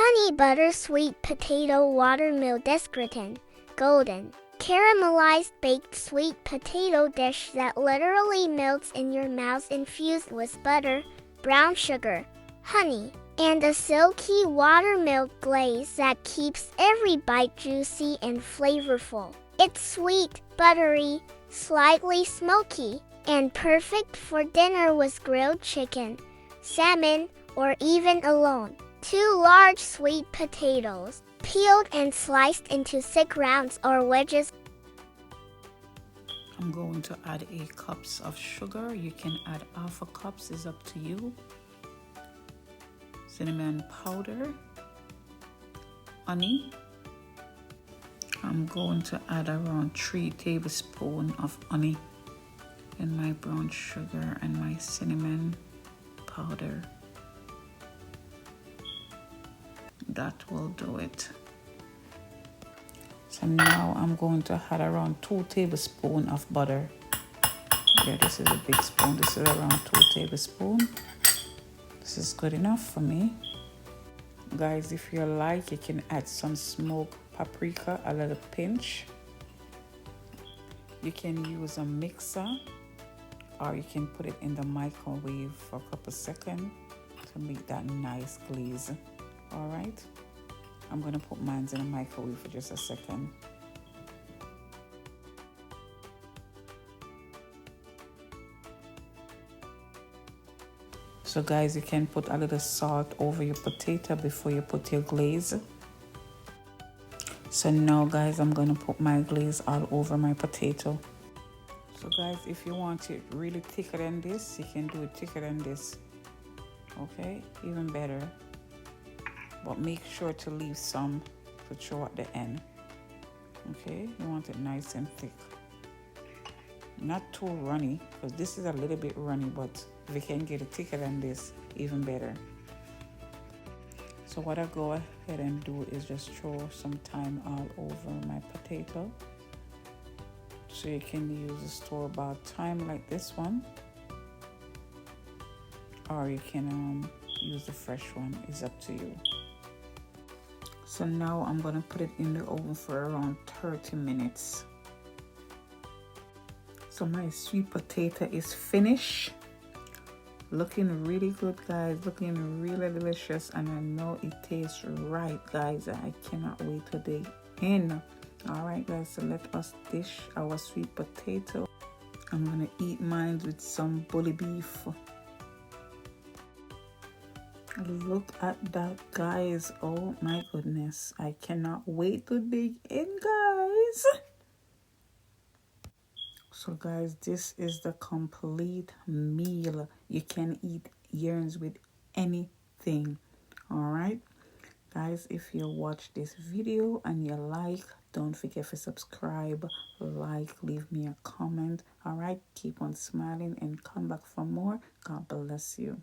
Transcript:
Honey butter sweet potato watermelt desgratin, golden, caramelized baked sweet potato dish that literally melts in your mouth, infused with butter, brown sugar, honey, and a silky watermelt glaze that keeps every bite juicy and flavorful. It's sweet, buttery, slightly smoky, and perfect for dinner with grilled chicken, salmon, or even alone. 2 large sweet potatoes, peeled and sliced into thick rounds or wedges. I'm going to add 8 cups of sugar. You can add half a cup, is up to you. Cinnamon powder, honey. I'm going to add around 3 tablespoons of honey in my brown sugar and my cinnamon powder. That will do it. So now I'm going to add around 2 tablespoons of butter. Yeah, this is a big spoon. This is around 2 tablespoons. This is good enough for me. Guys, if you like, you can add some smoked paprika, a little pinch. You can use a mixer, or you can put it in the microwave for a couple seconds to make that nice glaze. All right, I'm gonna put mine in the microwave for just a second. So guys, you can put a little salt over your potato before you put your glaze. So now guys, I'm gonna put my glaze all over my potato. So guys, if you want it really thicker than this, you can do it thicker than this. Okay, even better. But make sure to leave some to throw at the end. Okay, you want it nice and thick. Not too runny, because this is a little bit runny, but if you can get it thicker than this, even better. So what I go ahead and do is just throw some thyme all over my potato. So you can use a store-bought thyme like this one, or you can use the fresh one. It's up to you. So now I'm gonna put it in the oven for around 30 minutes. So my sweet potato is finished. Looking really good, guys. Looking really delicious, and I know it tastes right, guys. I cannot wait to dig in. All right, guys, so let us dish our sweet potato. I'm gonna eat mine with some bully beef. Look at that, guys. Oh my goodness, I cannot wait to dig in, guys. So guys, this is the complete meal. You can eat yours with anything. All right, guys, if you watch this video and you like, don't forget to subscribe, like, leave me a comment. All right, keep on smiling and come back for more. God bless you.